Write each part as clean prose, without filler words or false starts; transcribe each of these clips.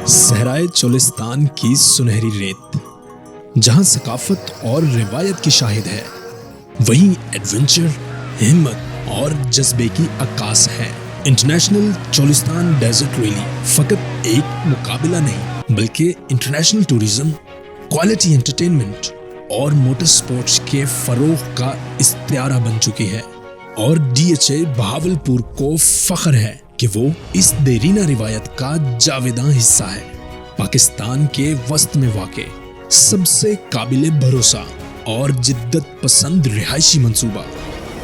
सहराए चोलिस्तान की सुनहरी रेत, जहां सकाफत और रिवायत की शाहिद है, वहीं एडवेंचर, हिम्मत और जज्बे की अक्कास है। इंटरनेशनल चोलिस्तान डेजर्ट रैली फकत एक मुकाबला नहीं, बल्कि इंटरनेशनल टूरिज्म, क्वालिटी एंटरटेनमेंट और मोटर स्पोर्ट्स के फरोग का इस्तियारा बन चुकी है। और DHA बहावलपुर को फख्र है कि वो इस देरीना रिवायत का जावेदां हिस्सा है। पाकिस्तान के वस्त में वाक़े सबसे काबिले भरोसा और जिद्दत पसंद रिहायशी मंसूबा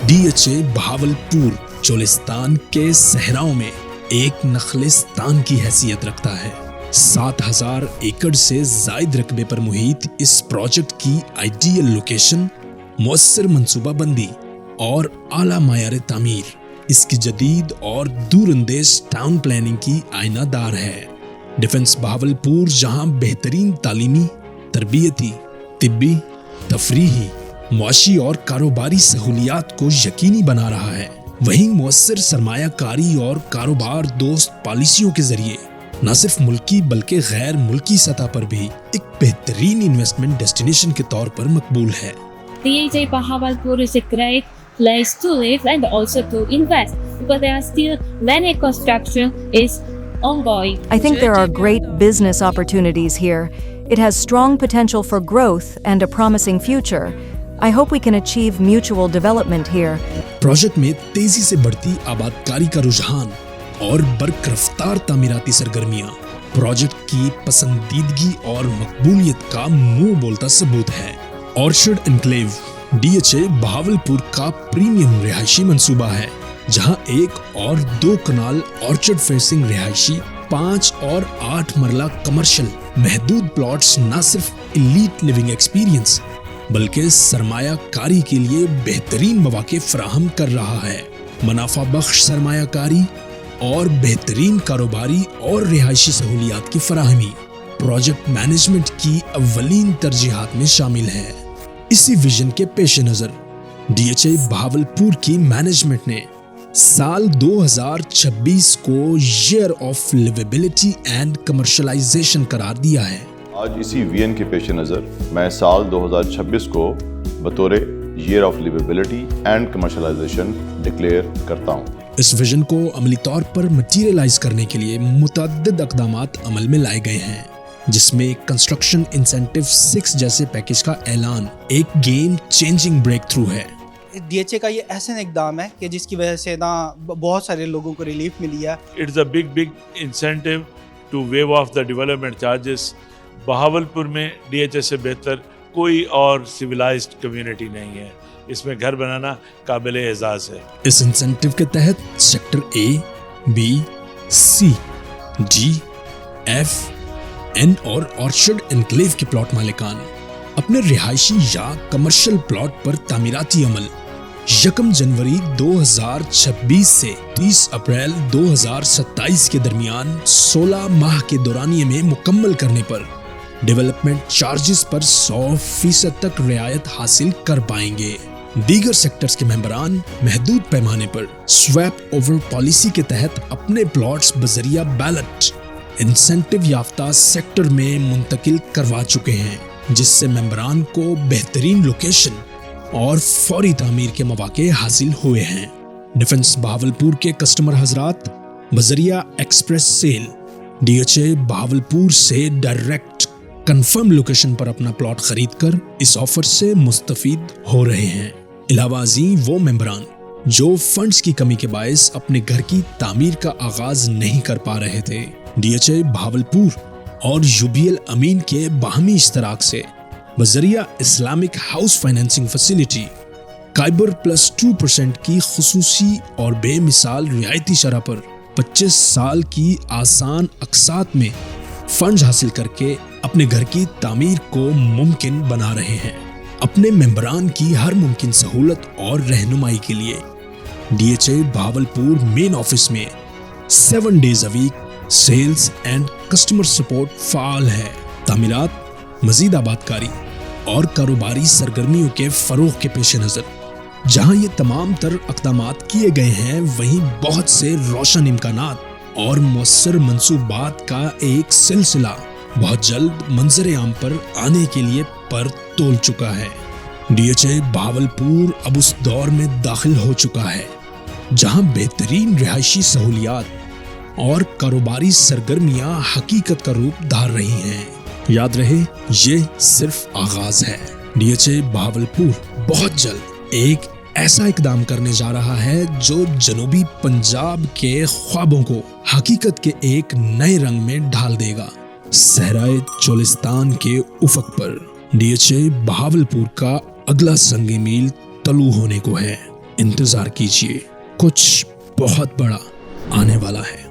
DHA बहावलपुर चोलिस्तान के सहराओं में एक नखलिस्तान की हैसियत रखता है। 7000 एकड़ से जायद रकबे पर मुहित इस प्रोजेक्ट की आइडियल लोकेशन, मुअस्सर मंसूबाबंदी और आला मायार तामीर इसकी जदीद और दूरंदेश टाउन प्लानिंग की आईनादार है। डिफेंस बहावलपुर जहां बेहतरीन तालीमी, तरबियती, तिब्बी, तफरीही, मुआशी और कारोबारी सहूलियात को यकीनी बना रहा है, वहीं मुअस्सर सरमायाकारी और कारोबार दोस्त पॉलिसियों के जरिए न सिर्फ मुल्की बल्कि गैर मुल्की सतह पर भी एक बेहतरीन इन्वेस्टमेंट डेस्टिनेशन के तौर पर मकबूल है। DHA Bahawalpur is a great place to live and also to invest, but there are still many construction is ongoing. I think there are great business opportunities here. It has strong potential for growth and a promising future. I hope we can achieve mutual development here. Project में तेजी से बढ़ती आबादकारी का रुझान और बरक रफ्तार तामीराती सरगर्मियां project की पसंदीदगी और मकबूलियत का मुंह बोलता सबूत है। ऑर्चर्ड एनक्लेव DHA बहावलपुर का प्रीमियम रिहायशी मंसूबा है, जहां 1 और 2 कनाल ऑर्चर्ड फेसिंग रिहायशी, 5 और 8 मरला कमर्शियल महदूद प्लॉट्स न सिर्फ एलीट लिविंग एक्सपीरियंस बल्कि सरमायाकारी के लिए बेहतरीन मौके फराहम कर रहा है। मुनाफा बख्श सरमायाकारी और बेहतरीन कारोबारी और रिहायशी सहूलियात की फराहमी प्रोजेक्ट मैनेजमेंट की अव्वलीन तरजीहात में शामिल है। इसी विजन के पेश नज़र DHA बहावलपुर की मैनेजमेंट ने साल 2026 को year of liveability and commercialisation करार दिया है। आज इसी विजन के पेश नज़र मैं साल 2026 को बतौर year of liveability and commercialisation declare करता हूँ। इस विजन को अमली तौर पर मटीरियलाइज करने के लिए मुतअद्दिद अक़दामात अमल में लाए गए हैं, जिसमें कंस्ट्रक्शन इंसेंटिव 6 जैसे पैकेज का ऐलान एक गेम चेंजिंग ब्रेक थ्रू है। DHA का ये ऐसा इक़दाम है कि जिसकी वजह से ना बहुत सारे लोगों को रिलीफ मिली है। It's a big incentive to waive off the development charges. Bahawalpur में DHA से बेहतर कोई और सिविलाइज्ड कम्युनिटी नहीं है। इसमें घर बनाना काबिल एजाज है। इस इंसेंटिव के तहत sector A, B, C, D, F, N और ऑर्चर्ड एनक्लेव के प्लॉट मालिकान अपने रिहायशी या कमर्शियल प्लॉट पर तामीराती अमल 1 जनवरी 2026 से 30 अप्रैल 2027 के दरमियान 16 माह के दौरानिये में मुकम्मल करने पर डेवलपमेंट चार्जेस पर 100% तक रियायत हासिल कर पाएंगे। दीगर सेक्टर्स के मेंबरान महदूद पैमाने पर स्वैप ओवर पॉलिसी के तहत अपने प्लॉट्स बजरिया बैलेट इंसेंटिव याफ्ता सेक्टर में मुंतकिल करवा चुके हैं, जिससे मेंबरान को बेहतरीन लोकेशन और फौरी तामीर के मौके हासिल हुए हैं। डिफेंस बहावलपुर के कस्टमर हजरात बजरिया एक्सप्रेस सेल DHA बहावलपुर से डायरेक्ट कंफर्म लोकेशन पर अपना प्लॉट खरीद कर इस ऑफर से मुस्तफीद हो रहे हैं। इलावा अज़ीं वो मेंबरान जो फंड्स की कमी के बायस अपने घर की तामीर का आगाज नहीं कर पा रहे थे, DHA बहावलपुर और UBL अमीन के बाहमी इश्तराक से बजरिया Islamic house financing facility KIBOR +2% की खुसूसी और बेमिसाल रियायती शरह पर 25 साल की आसान अक़सात में फंड हासिल करके अपने घर की तामीर को मुमकिन बना रहे हैं। अपने मेंबरान की हर मुमकिन सहूलत और रहनुमाई के लिए DHA बहावलपुर मेन ऑफिस में 7 days a week sales and customer support फाल है। तामीरात, मजीद आबादकारी और कारोबारी सरगर्मियों के फरोग के पेश नज़र जहां ये तमाम तर इक़दामात किए गए हैं, वहीं बहुत से रोशन इम्कानात और मौसर मंसूबात का एक सिलसिला बहुत जल्द मंजर आम पर आने के लिए पर तोल चुका है। DHA बहावलपुर अब उस दौर में दाखिल हो चुका है जहां बेहतरीन रिहायशी सहूलियात और कारोबारी सरगर्मियां हकीकत का रूप धार रही हैं। याद रहे, ये सिर्फ आगाज है। DHA बहावलपुर बहुत जल्द एक ऐसा इकदाम करने जा रहा है जो जनूबी पंजाब के ख्वाबों को हकीकत के एक नए रंग में ढाल देगा। सहराए चोलिस्तान के उफक पर DHA बहावलपुर का अगला संगे मील तलू होने को है। इंतजार कीजिए, कुछ बहुत बड़ा आने वाला है।